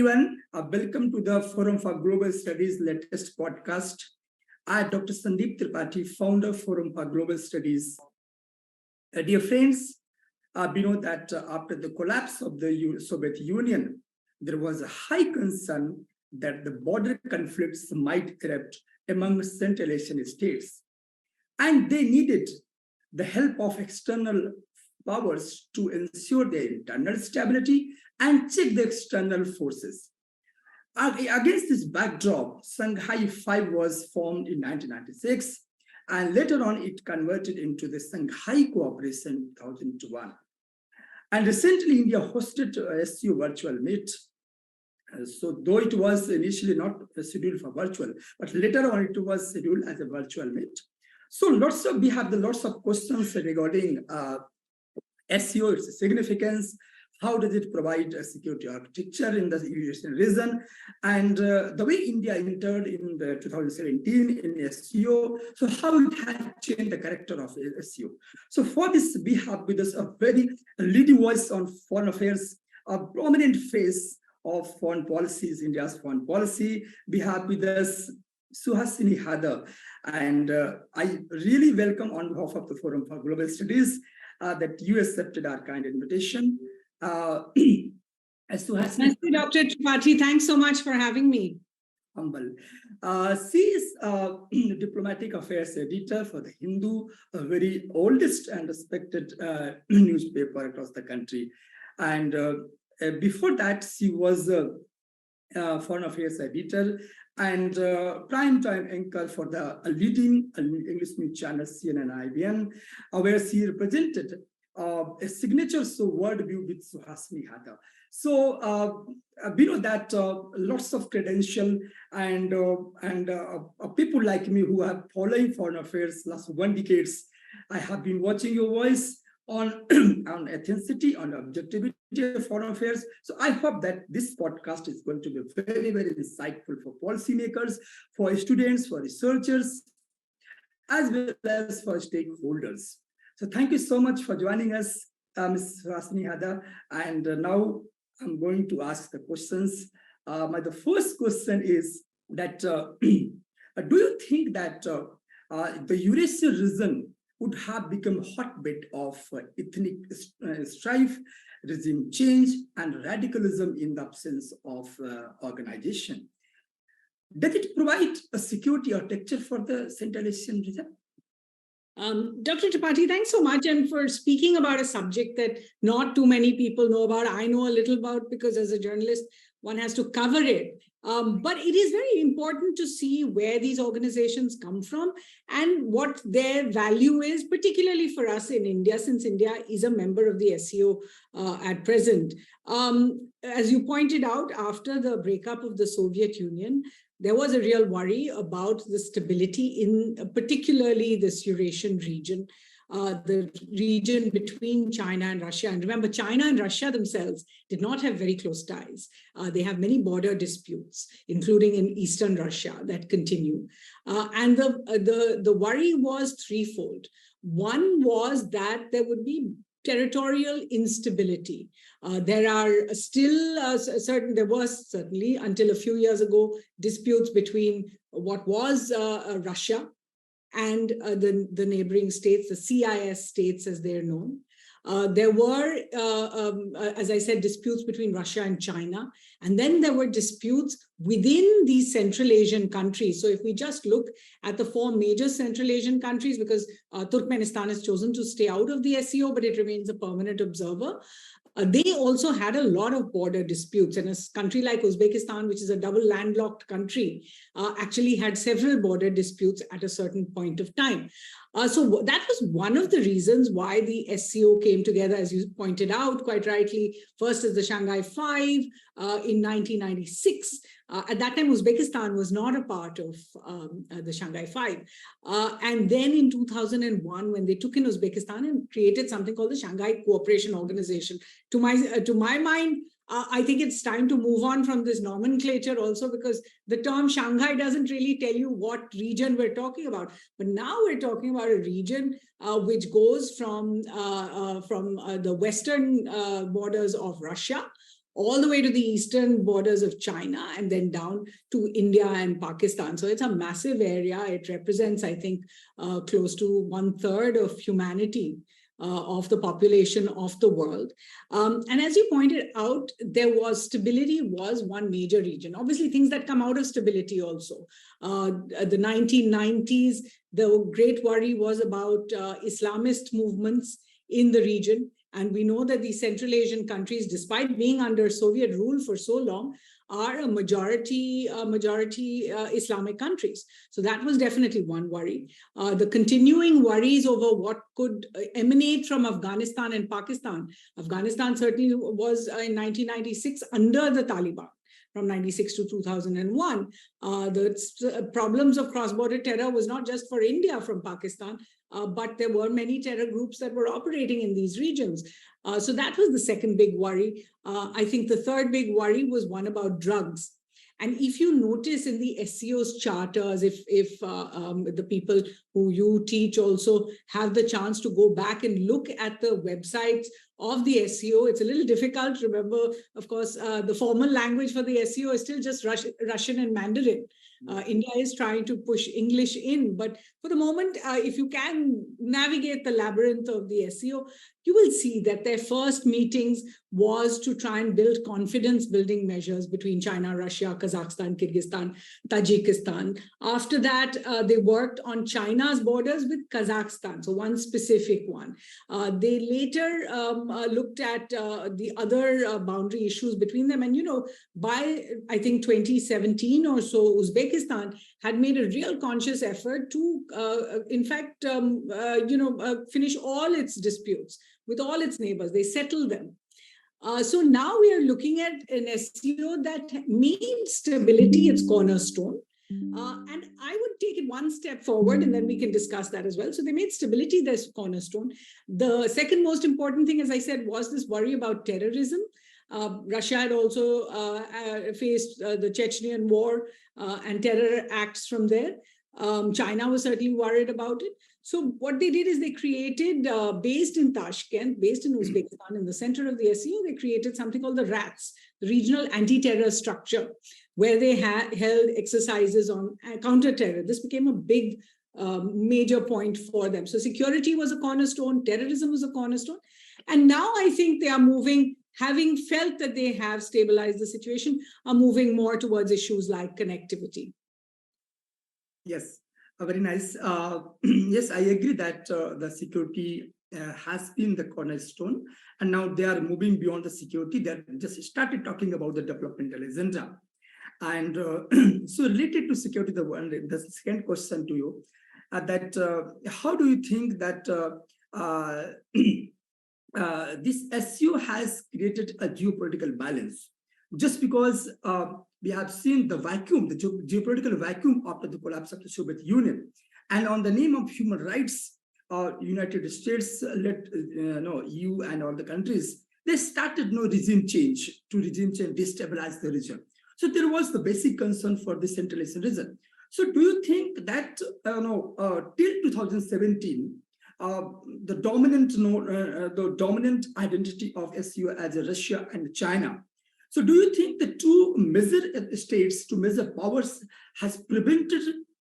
everyone. Welcome to the Forum for Global Studies latest podcast. I am Dr. Sandeep Tripathi, founder of Forum for Global Studies. Dear friends, we know that after the collapse of the Soviet Union, there was a high concern that the border conflicts might erupt among Central Asian states. And they needed the help of external powers to ensure their internal stability and check the external forces. Against this backdrop, Shanghai 5 was formed in 1996, and later on it converted into the Shanghai Cooperation in 2001. And recently, India hosted a SCO virtual meet. So though it was initially not scheduled for virtual, but later on it was scheduled as a virtual meet. So we have lots of questions regarding SCO, its significance, how does it provide a security architecture in the Eurasian region, and the way India entered in the 2017 in SCO, so how it had changed the character of SCO. So for this, we have with us a very leading voice on foreign affairs, a prominent face of foreign policies, India's foreign policy. We have with us Suhasini Haidar, and I really welcome on behalf of the Forum for Global Studies that you accepted our kind invitation. Dr. Tripathi, thanks so much for having me. Humble. She is diplomatic affairs editor for the Hindu, a very oldest and respected newspaper across the country. And before that, she was foreign affairs editor and prime time anchor for the leading English news channel CNN IBN, where she represented a signature worldview with Suhasini Haidar. So we know that lots of credential and people like me who are following foreign affairs last 1 decade, I have been watching your voice on ethnicity, on objectivity of foreign affairs. So I hope that this podcast is going to be very, very insightful for policymakers, for students, for researchers, as well as for stakeholders. So thank you so much for joining us, Ms. Suhasini Haidar. And now I'm going to ask the questions. The first question is that, do you think that the Eurasian region would have become a hotbed of ethnic strife, regime change, and radicalism in the absence of organization? Does it provide a security architecture for the Central Asian region? Dr. Tripathi, thanks so much, and for speaking about a subject that not too many people know about. I know a little about because as a journalist, one has to cover it. But it is very important to see where these organizations come from and what their value is, particularly for us in India, since India is a member of the SCO at present. As you pointed out, after the breakup of the Soviet Union, there was a real worry about the stability in particularly this Eurasian region, the region between China and Russia. And remember, China and Russia themselves did not have very close ties. They have many border disputes, including in Eastern Russia, that continue. And the worry was threefold. One was that there would be territorial instability. There are still there was certainly until a few years ago disputes between what was Russia and the neighboring states, the CIS states as they're known. There were, as I said, disputes between Russia and China. And then there were disputes within these Central Asian countries. So if we just look at the four major Central Asian countries, because Turkmenistan has chosen to stay out of the SCO, but it remains a permanent observer. They also had a lot of border disputes. And a country like Uzbekistan, which is a double landlocked country, actually had several border disputes at a certain point of time. So that was one of the reasons why the SCO came together, as you pointed out quite rightly, first as the Shanghai 5 in 1996. At that time, Uzbekistan was not a part of the Shanghai 5. And then in 2001, when they took in Uzbekistan and created something called the Shanghai Cooperation Organization. To my mind, I think it's time to move on from this nomenclature also, because the term Shanghai doesn't really tell you what region we're talking about. But now we're talking about a region which goes from the western borders of Russia all the way to the eastern borders of China and then down to India and Pakistan. So it's a massive area. It represents, I think, close to 1/3 of humanity, of the population of the world. And as you pointed out, stability was one major region. Obviously, things that come out of stability also. The 1990s, the great worry was about Islamist movements in the region. And we know that these Central Asian countries, despite being under Soviet rule for so long, are a majority Islamic countries. So that was definitely one worry. The continuing worries over what could emanate from Afghanistan and Pakistan. Afghanistan certainly was in 1996 under the Taliban. From 96 to 2001, the problems of cross-border terror was not just for India from Pakistan, but there were many terror groups that were operating in these regions. So that was the second big worry. I think the third big worry was one about drugs. And if you notice in the SCO's charters, if the people who you teach also have the chance to go back and look at the websites of the SCO, it's a little difficult. Remember, of course, the formal language for the SCO is still just Russian and Mandarin. India is trying to push English in, but for the moment, if you can navigate the labyrinth of the SCO, you will see that their first meetings was to try and build confidence building measures between China, Russia, Kazakhstan, Kyrgyzstan, Tajikistan. After that, they worked on China's borders with Kazakhstan, so one specific one. They later looked at the other boundary issues between them. And, by, I think, 2017 or so, Uzbekistan had made a real conscious effort to, in fact, finish all its disputes with all its neighbors. They settled them. So now we are looking at an SCO that made stability its cornerstone. And I would take it one step forward, and then we can discuss that as well. So they made stability their cornerstone. The second most important thing, as I said, was this worry about terrorism. Russia had also faced the Chechenian war and terror acts from there. China was certainly worried about it. So what they did is they created, based in Tashkent, based in Uzbekistan, in the center of the SCO, they created something called the RATS, the Regional Anti-Terror Structure, where they held exercises on counter-terror. This became a big, major point for them. So security was a cornerstone, terrorism was a cornerstone. And now I think they are moving, having felt that they have stabilized the situation, are moving more towards issues like connectivity. Yes, very nice. Yes, I agree that the security has been the cornerstone, and now they are moving beyond the security. They just started talking about the developmental agenda. And so related to security, the second question to you, that how do you think that this SCO has created a geopolitical balance? Just because we have seen the vacuum, the geopolitical vacuum after the collapse of the Soviet Union, and on the name of human rights, United States, EU and all the countries, they started regime change to destabilize the region. So there was the basic concern for the Central Asian region. So do you think that till 2017, the dominant identity of SCO as Russia and China? So do you think the two major states, two major powers, has prevented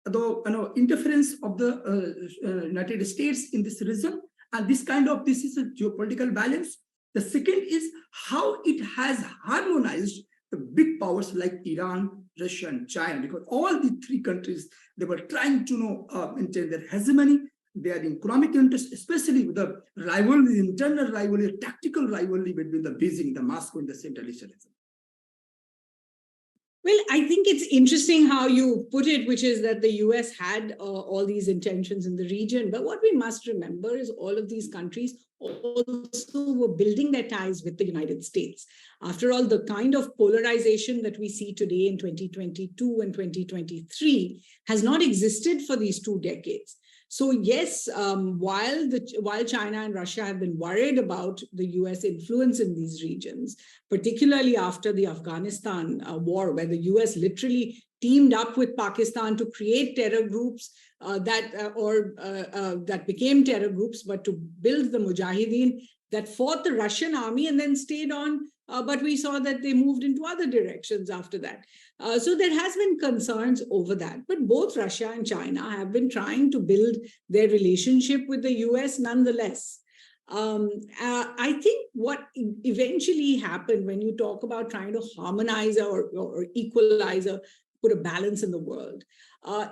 the interference of the United States in this region? And this is a geopolitical balance. The second is how it has harmonized the big powers like Iran, Russia, and China, because all the three countries, they were trying to maintain their hegemony, their economic interests, especially with the rivalry, internal rivalry, tactical rivalry between the Beijing, the Moscow, and the Central Asian region. Well, I think it's interesting how you put it, which is that the US had all these intentions in the region. But what we must remember is all of these countries also were building their ties with the United States. After all, the kind of polarization that we see today in 2022 and 2023 has not existed for these 2 decades. So yes, while China and Russia have been worried about the US influence in these regions, particularly after the Afghanistan war, where the US literally teamed up with Pakistan to create terror groups that became terror groups, but to build the Mujahideen that fought the Russian army and then stayed on but we saw that they moved into other directions after that. So there has been concerns over that. But both Russia and China have been trying to build their relationship with the US nonetheless. I think what eventually happened when you talk about trying to harmonize or equalize or put a balance in the world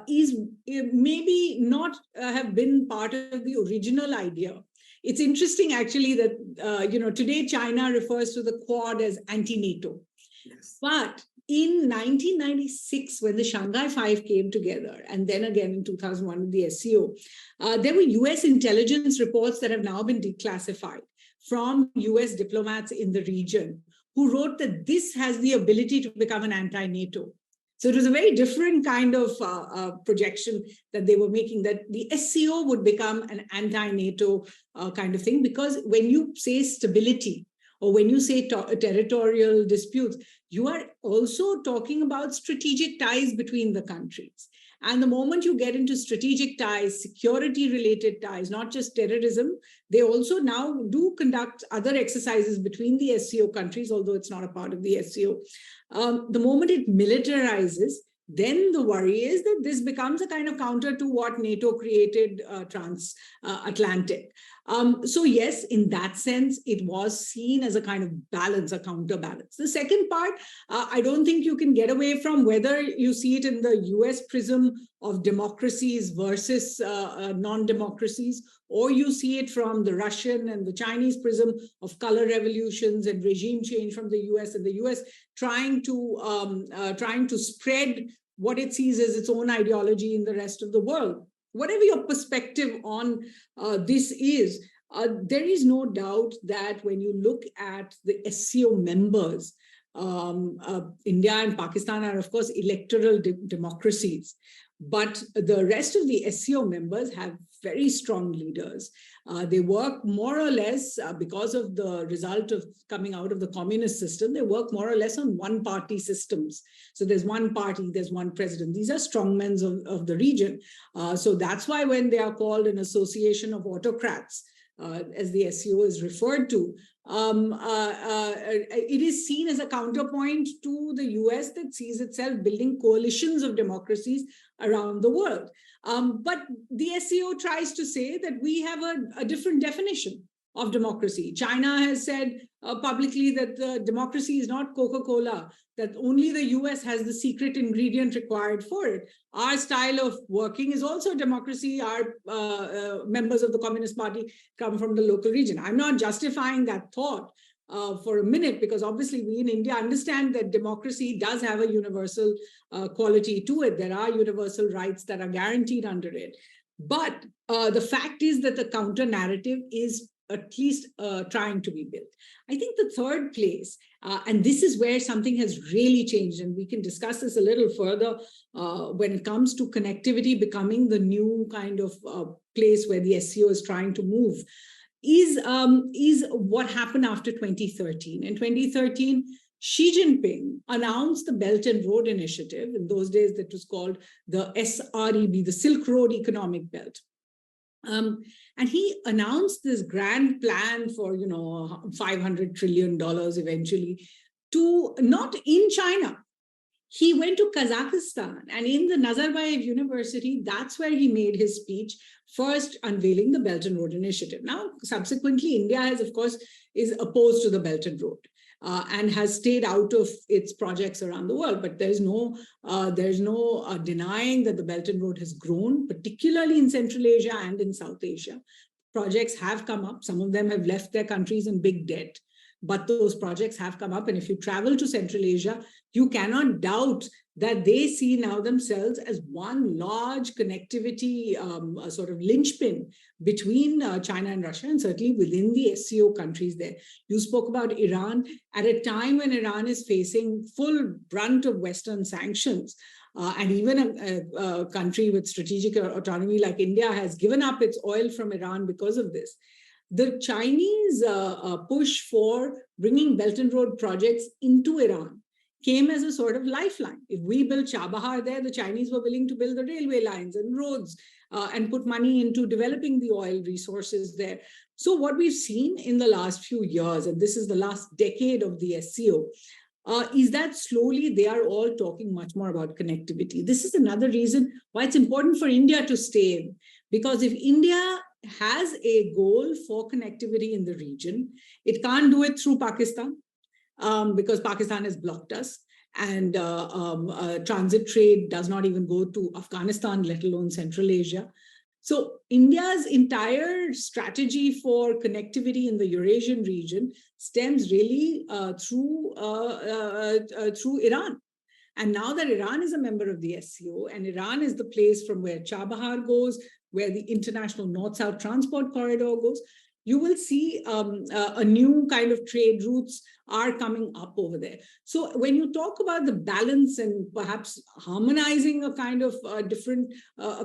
is maybe not have been part of the original idea. It's interesting actually that today China refers to the Quad as anti-NATO. Yes. But in 1996, when the Shanghai Five came together, and then again in 2001 with the SCO, there were US intelligence reports that have now been declassified from US diplomats in the region who wrote that this has the ability to become an anti-NATO. So it was a very different kind of projection that they were making, that the SCO would become an anti-NATO kind of thing, because when you say stability, or when you say territorial disputes, you are also talking about strategic ties between the countries. And the moment you get into strategic ties, security-related ties, not just terrorism, they also now do conduct other exercises between the SCO countries, although it's not a part of the SCO. The moment it militarizes, then the worry is that this becomes a kind of counter to what NATO created trans-Atlantic. So yes, in that sense, it was seen as a kind of balance, a counterbalance. The second part, I don't think you can get away from whether you see it in the US prism of democracies versus non-democracies, or you see it from the Russian and the Chinese prism of color revolutions and regime change from the US, and the US trying to spread what it sees as its own ideology in the rest of the world. Whatever your perspective on this is, there is no doubt that when you look at the SCO members, India and Pakistan are, of course, electoral democracies. But the rest of the SCO members have very strong leaders. They work more or less, because of the result of coming out of the communist system, they work more or less on one-party systems. So there's one party, there's one president. These are strongmen of the region. So that's why when they are called an association of autocrats, as the SCO is referred to, it is seen as a counterpoint to the US that sees itself building coalitions of democracies around the world. But the SCO tries to say that we have a different definition of democracy. China has said publicly that the democracy is not Coca-Cola, that only the US has the secret ingredient required for it. Our style of working is also democracy. Our members of the Communist Party come from the local region. I'm not justifying that thought for a minute, because obviously we in India understand that democracy does have a universal quality to it. There are universal rights that are guaranteed under it. But the fact is that the counter narrative is at least trying to be built. I think the third place, and this is where something has really changed, and we can discuss this a little further when it comes to connectivity becoming the new kind of place where the SCO is trying to move, is what happened after 2013. In 2013, Xi Jinping announced the Belt and Road Initiative. In those days, that was called the SREB, the Silk Road Economic Belt. And he announced this grand plan for, $500 trillion eventually, to not in China. He went to Kazakhstan, and in the Nazarbayev University, that's where he made his speech, first unveiling the Belt and Road Initiative. Now, subsequently, India has, of course, is opposed to the Belt and Road. And has stayed out of its projects around the world. But there's no denying that the Belt and Road has grown, particularly in Central Asia and in South Asia. Projects have come up. Some of them have left their countries in big debt. But those projects have come up. And if you travel to Central Asia, you cannot doubt that they see now themselves as one large connectivity sort of linchpin between China and Russia, and certainly within the SCO countries there. You spoke about Iran. At a time when Iran is facing full brunt of Western sanctions, and even a country with strategic autonomy like India has given up its oil from Iran because of this. The Chinese push for bringing Belt and Road projects into Iran came as a sort of lifeline. If we built Chabahar there, the Chinese were willing to build the railway lines and roads and put money into developing the oil resources there. So what we've seen in the last few years, and this is the last decade of the SCO, is that slowly they are all talking much more about connectivity. This is another reason why it's important for India to stay in, because if India has a goal for connectivity in the region, it can't do it through Pakistan, because Pakistan has blocked us, and transit trade does not even go to Afghanistan, let alone Central Asia. So India's entire strategy for connectivity in the Eurasian region stems really through Iran. And now that Iran is a member of the SCO, and Iran is the place from where Chabahar goes, where the international North-South transport corridor goes, you will see a new kind of trade routes are coming up over there. So when you talk about the balance and perhaps harmonizing a kind of different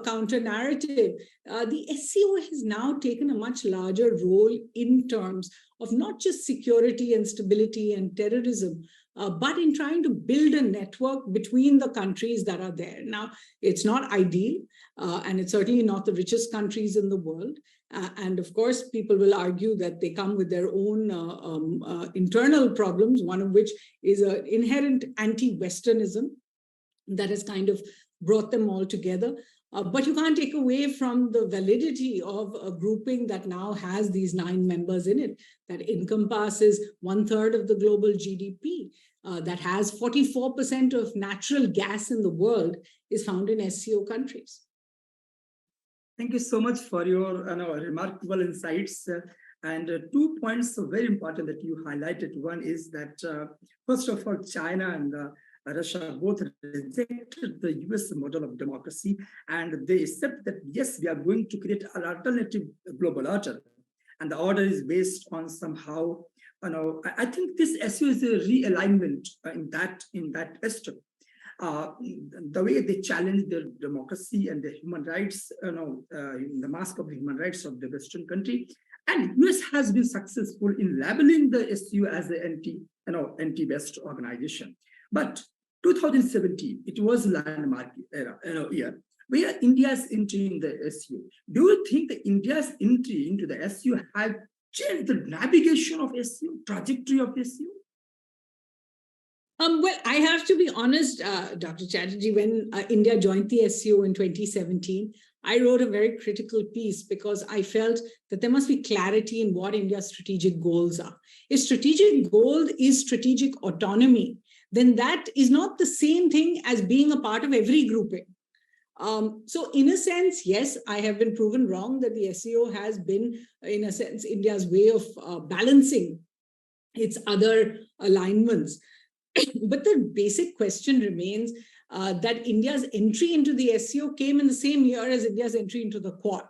counter narrative, the SCO has now taken a much larger role in terms of not just security and stability and terrorism, but in trying to build a network between the countries that are there. Now, it's not ideal, and it's certainly not the richest countries in the world. And of course, people will argue that they come with their own internal problems, one of which is an inherent anti-Westernism that has kind of brought them all together. But you can't take away from the validity of a grouping that now has these 9 members in it, that encompasses 1/3 of the global GDP, that has 44% of natural gas in the world is found in SCO countries. Thank you so much for your remarkable insights. And 2 points are very important that you highlighted. One is that, first of all, China and Russia both rejected the US model of democracy, and they accept that, yes, we are going to create an alternative global order. And the order is based on somehow, I think this SCO is a realignment in that aspect. The way they challenge their democracy and the human rights, in the mask of the human rights of the Western country. And US has been successful in labeling the SCO as an anti-West organization. But 2017, it was a landmark year where India's entry in the SCO. Do you think that India's entry into the SCO has changed the navigation of SCO, trajectory of SCO? Well, I have to be honest, Dr. Chatterjee, when India joined the SCO in 2017, I wrote a very critical piece because I felt that there must be clarity in what India's strategic goals are. If strategic goal is strategic autonomy, then that is not the same thing as being a part of every grouping. So in a sense, yes, I have been proven wrong that the SCO has been, in a sense, India's way of balancing its other alignments. But the basic question remains that India's entry into the SCO came in the same year as India's entry into the Quad.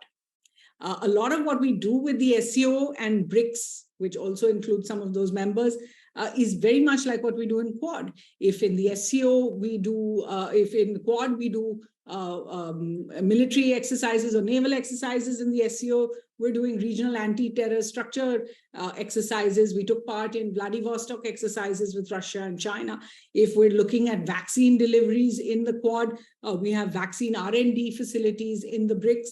A lot of what we do with the SCO and BRICS, which also includes some of those members, is very much like what we do in Quad. If in the SCO we do, if in the Quad we do military exercises or naval exercises, in the SCO we're doing regional anti-terror structure exercises. We took part in Vladivostok exercises with Russia and China. If we're looking at vaccine deliveries in the Quad, we have vaccine R&D facilities in the BRICS.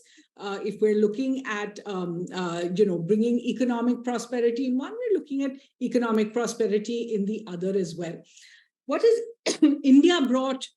If we're looking at bringing economic prosperity in one, we're looking at economic prosperity in the other as well. What is India brought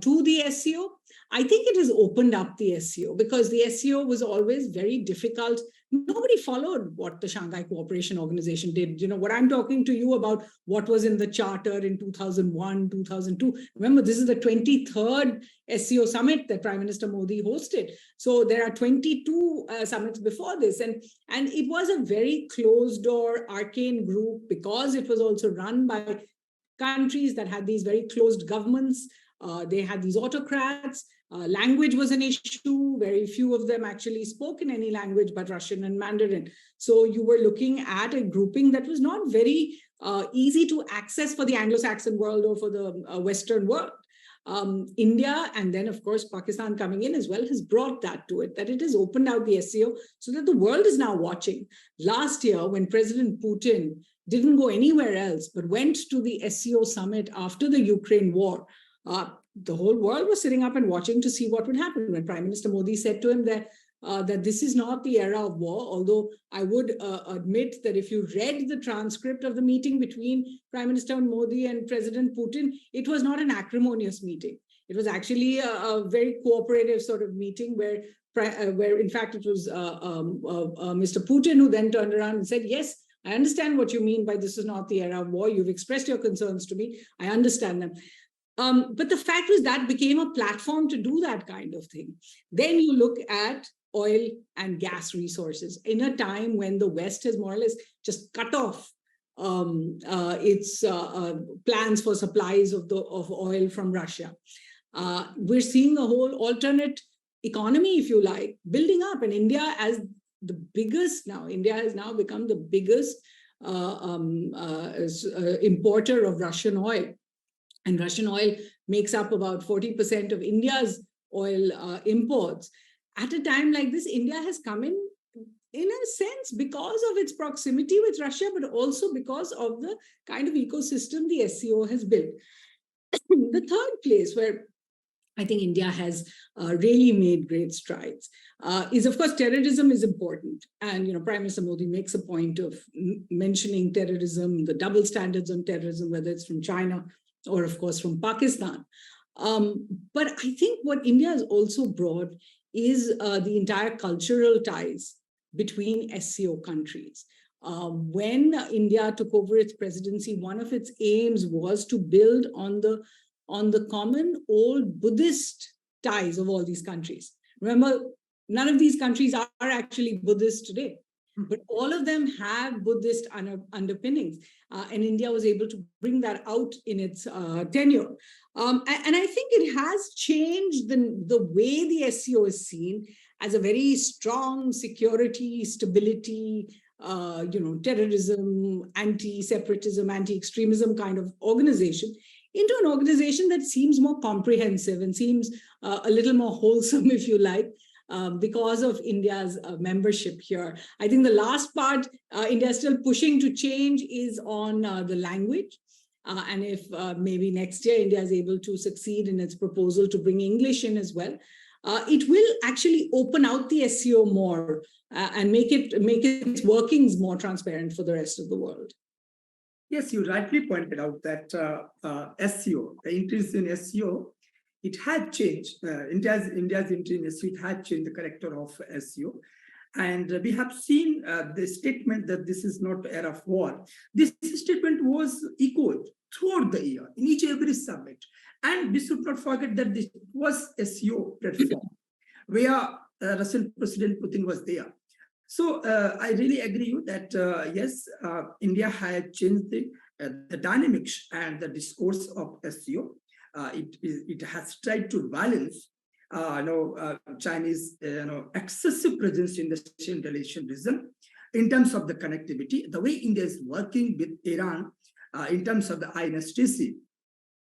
to the SCO? I think it has opened up the SCO because the SCO was always very difficult. Nobody followed what the Shanghai Cooperation Organization did. You know, what I'm talking to you about, what was in the charter in 2001, 2002. Remember, this is the 23rd SCO summit that Prime Minister Modi hosted. So there are 22 summits before this. And it was a very closed door, arcane group because it was also run by countries that had these very closed governments. They had these autocrats. Language was an issue. Very few of them actually spoke in any language but Russian and Mandarin. So you were looking at a grouping that was not very easy to access for the Anglo-Saxon world or for the Western world. India and then, of course, Pakistan coming in as well has brought that to it, that it has opened out the SCO so that the world is now watching. Last year, when President Putin didn't go anywhere else, but went to the SCO summit after the Ukraine war, the whole world was sitting up and watching to see what would happen. When Prime Minister Modi said to him that this is not the era of war, although I would admit that if you read the transcript of the meeting between Prime Minister Modi and President Putin, it was not an acrimonious meeting. It was actually a very cooperative sort of meeting where in fact it was Mr. Putin who then turned around and said, yes, I understand what you mean by this is not the era of war. You've expressed your concerns to me. I understand them. But the fact was that became a platform to do that kind of thing. Then you look at oil and gas resources in a time when the West has more or less just cut off its plans for supplies of oil from Russia. We're seeing a whole alternate economy, if you like, building up, and India as the biggest now. India has now become the biggest importer of Russian oil. And Russian oil makes up about 40% of India's oil imports. At a time like this, India has come in a sense, because of its proximity with Russia, but also because of the kind of ecosystem the SCO has built. The third place where I think India has really made great strides is, of course, terrorism is important. And, Prime Minister Modi makes a point of mentioning terrorism, the double standards on terrorism, whether it's from China or, of course, from Pakistan. But I think what India has also brought is the entire cultural ties between SCO countries. When India took over its presidency, one of its aims was to build on the common old Buddhist ties of all these countries. Remember, none of these countries are actually Buddhist today, but all of them have Buddhist underpinnings. And India was able to bring that out in its tenure. And I think it has changed the way the SCO is seen as a very strong security, stability, terrorism, anti-separatism, anti-extremism kind of organization, into an organization that seems more comprehensive and seems a little more wholesome, if you like, because of India's membership here. I think the last part India is still pushing to change is on the language. And if maybe next year India is able to succeed in its proposal to bring English in as well, it will actually open out the SCO more and make its workings more transparent for the rest of the world. Yes, you rightly pointed out that SCO, the interest in SCO, it had changed. India's entry in SCO, it had changed the character of SCO. And we have seen the statement that this is not era of war. This statement was echoed throughout the year, in each and every summit. And we should not forget that this was SCO platform, where Russian President Putin was there. So I really agree with that, yes, India had changed the dynamics and the discourse of SCO. It has tried to balance Chinese excessive presence in the Central Asian region in terms of the connectivity, the way India is working with Iran in terms of the INSTC,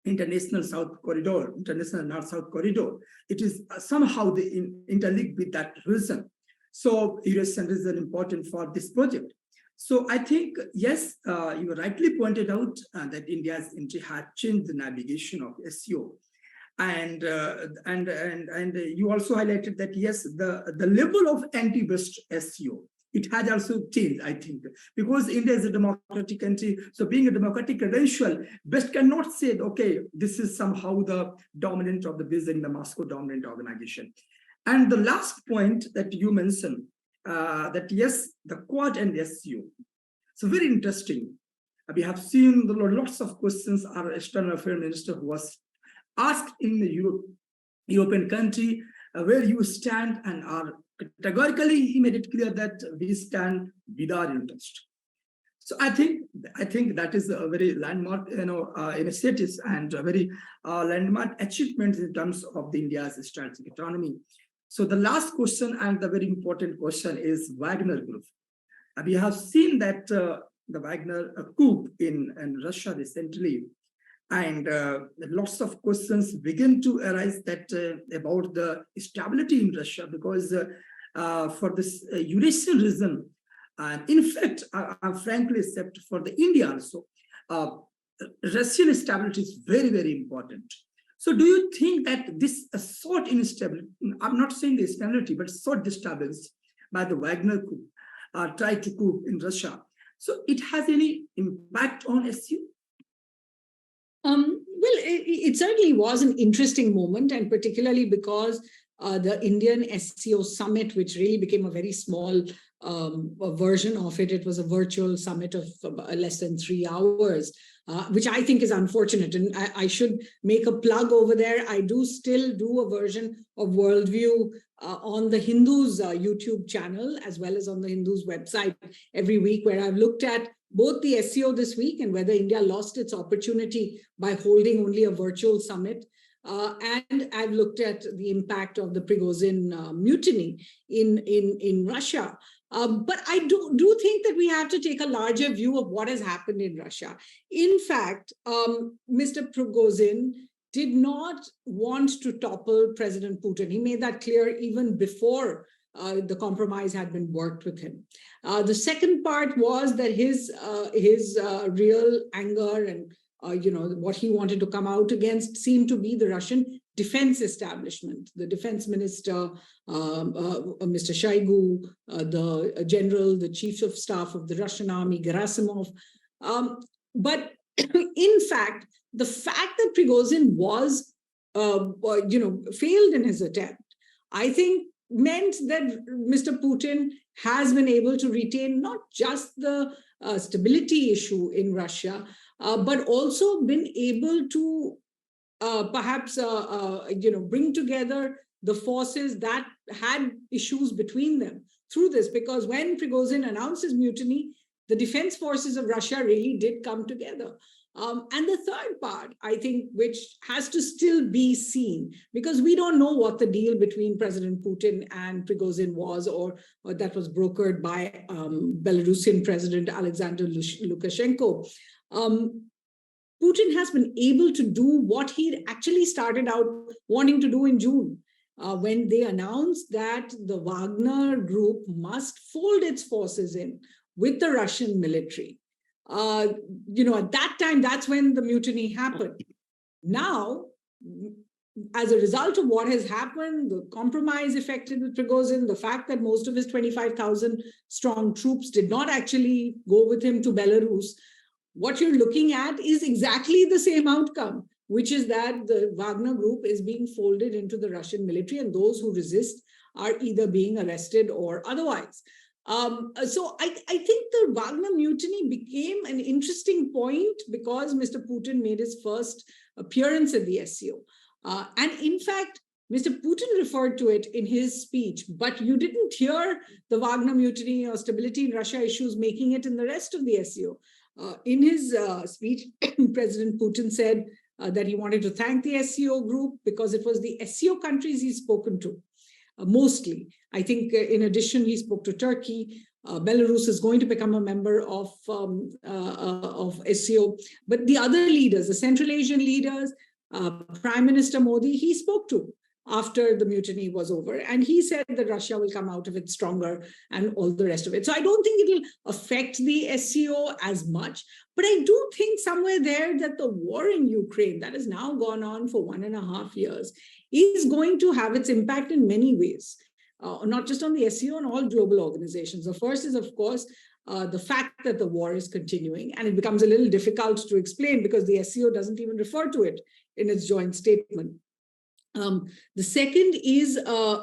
International South Corridor, International North-South Corridor. It is somehow interlinked with that region. So Eurasian region important for this project. So I think, yes, you rightly pointed out that India's entry had changed the navigation of SCO. And you also highlighted that, yes, the level of anti-West SCO, it has also changed, I think, because India is a democratic country. So being a democratic credential, West cannot say, okay, this is somehow the dominant of the Beijing, the Moscow dominant organization. And the last point that you mentioned, that yes, the Quad and SCO. So very interesting. We have seen lots of questions our external affairs minister who was asked in the European country where you stand, and are categorically he made it clear that we stand with our interest. So I think that is a very landmark initiatives and a very landmark achievement in terms of the India's strategic autonomy. So the last question and the very important question is Wagner Group. We have seen that the Wagner coup in Russia recently, and lots of questions begin to arise that about the stability in Russia, because for this Eurasian region, And in fact, I frankly accept for the India also, Russian stability is very, very important. So do you think that this sort instability, I'm not saying the stability, but sort disturbance by the Wagner coup, tried to coup in Russia, so it has any impact on SU? Well, it certainly was an interesting moment, and particularly because the Indian SCO summit, which really became a very small version of it, it was a virtual summit of less than 3 hours, which I think is unfortunate. And I should make a plug over there. I do still do a version of Worldview on the Hindus YouTube channel, as well as on the Hindus website every week, where I've looked at both the SCO this week and whether India lost its opportunity by holding only a virtual summit. And I've looked at the impact of the Prigozhin mutiny in Russia. But I do think that we have to take a larger view of what has happened in Russia. In fact, Mr. Prigozhin did not want to topple President Putin. He made that clear even before the compromise had been worked with him. The second part was that his real anger and what he wanted to come out against seemed to be the Russian defense establishment, the defense minister, Mr. Shoigu, the general, the chief of staff of the Russian army, Gerasimov. But in fact, the fact that Prigozhin was, failed in his attempt, I think meant that Mr. Putin has been able to retain not just the stability issue in Russia, but also been able to perhaps bring together the forces that had issues between them through this. Because when Prigozhin announced his mutiny, the defense forces of Russia really did come together. And the third part, I think, which has to still be seen, because we don't know what the deal between President Putin and Prigozhin was, or that was brokered by Belarusian President Alexander Lukashenko. Putin has been able to do what he actually started out wanting to do in June, when they announced that the Wagner group must fold its forces in with the Russian military. At that time, that's when the mutiny happened. Now, as a result of what has happened, the compromise effected with Prigozhin, the fact that most of his 25,000 strong troops did not actually go with him to Belarus, what you're looking at is exactly the same outcome, which is that the Wagner group is being folded into the Russian military, and those who resist are either being arrested or otherwise. So I think the Wagner mutiny became an interesting point because Mr. Putin made his first appearance at the SCO. And in fact, Mr. Putin referred to it in his speech, but you didn't hear the Wagner mutiny or stability in Russia issues making it in the rest of the SCO. In his speech, President Putin said that he wanted to thank the SCO group because it was the SCO countries he's spoken to. Mostly. I think in addition, he spoke to Turkey. Belarus is going to become a member of SCO. But the other leaders, the Central Asian leaders, Prime Minister Modi, he spoke to after the mutiny was over. And he said that Russia will come out of it stronger and all the rest of it. So I don't think it will affect the SCO as much. But I do think somewhere there that the war in Ukraine that has now gone on for 1.5 years is going to have its impact in many ways, not just on the SCO and all global organizations. The first is, of course, the fact that the war is continuing, and it becomes a little difficult to explain because the SCO doesn't even refer to it in its joint statement. The second is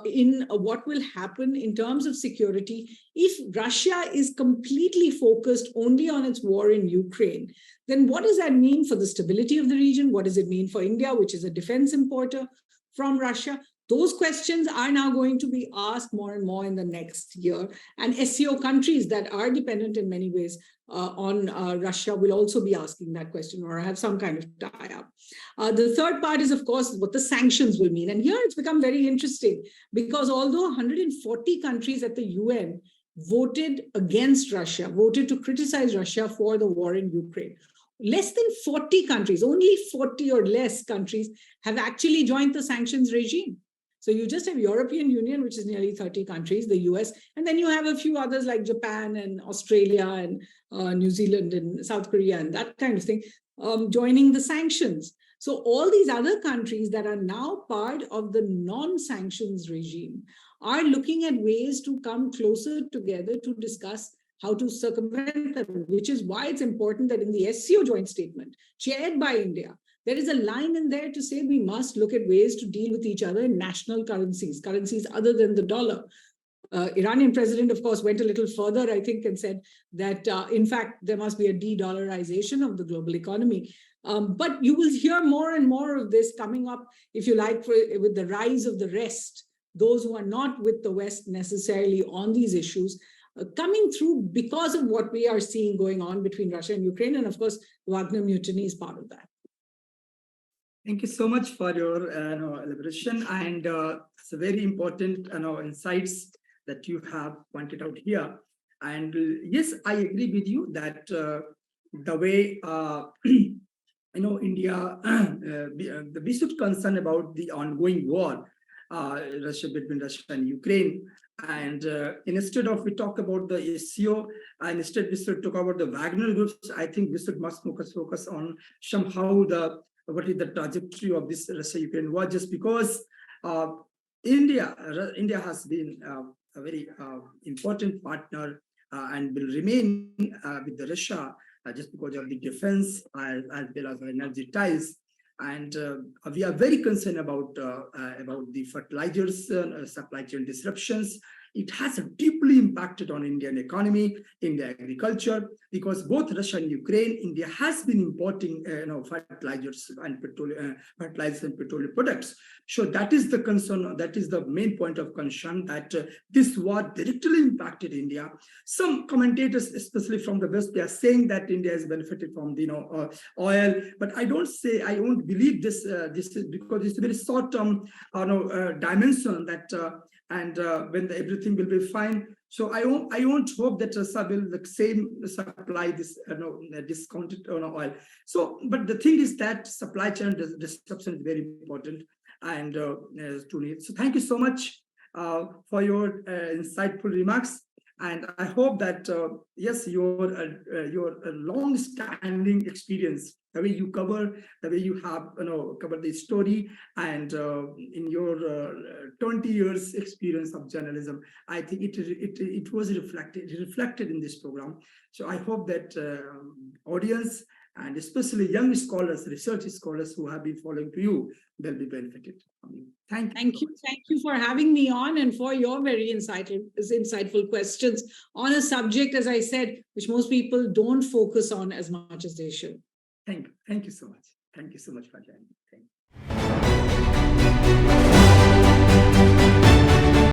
in what will happen in terms of security. If Russia is completely focused only on its war in Ukraine, then what does that mean for the stability of the region? What does it mean for India, which is a defense importer from Russia? Those questions are now going to be asked more and more in the next year. And SCO countries that are dependent in many ways on Russia will also be asking that question or have some kind of tie-up. The third part is, of course, what the sanctions will mean. And here it's become very interesting because although 140 countries at the UN voted against Russia, voted to criticize Russia for the war in Ukraine, less than 40 countries, only 40 or less countries have actually joined the sanctions regime. So you just have European Union, which is nearly 30 countries, the US, and then you have a few others like Japan and Australia and New Zealand and South Korea and that kind of thing, joining the sanctions. So all these other countries that are now part of the non-sanctions regime are looking at ways to come closer together to discuss how to circumvent them, which is why it's important that in the SCO joint statement, chaired by India, there is a line in there to say we must look at ways to deal with each other in national currencies, currencies other than the dollar. Iranian president, of course, went a little further, I think, and said that, in fact, there must be a de-dollarization of the global economy. But you will hear more and more of this coming up, if you like, with the rise of the rest, those who are not with the West necessarily on these issues, coming through because of what we are seeing going on between Russia and Ukraine. And of course, Wagner mutiny is part of that. Thank you so much for your elaboration, and it's a very important insights that you have pointed out here. And yes, I agree with you that the way India, we should concern about the ongoing war between Russia and Ukraine. And instead of we talk about the SCO, and instead we should talk about the Wagner groups, I think we should must focus on somehow what is the trajectory of this Russia-Ukraine war, just because India has been a very important partner and will remain with the Russia just because of the defense as well as energy ties. And we are very concerned about the fertilizers supply chain disruptions. It has deeply impacted on Indian economy, Indian agriculture, because both Russia and Ukraine, India has been importing fertilizers and petroleum products. So that is the concern. That is the main point of concern, that this war directly impacted India. Some commentators, especially from the West, they are saying that India has benefited from the oil, but I won't believe this. This is because it's a very short-term dimension that. And when everything will be fine, so I won't hope that Russia will the same supply this discounted oil. So, but the thing is that supply chain disruption is very important, and so thank you so much for your insightful remarks. And I hope that yes, your long-standing experience, the way you cover, the way you have covered the story, and in your 20 years experience of journalism, I think it was reflected in this program. So I hope that audience, and especially young scholars, research scholars who have been following to you, they'll be benefited from you. Thank you for having me on, and for your very insightful questions on a subject, as I said, which most people don't focus on as much as they should. Thank you so much. Thank you so much for joining. Thank you.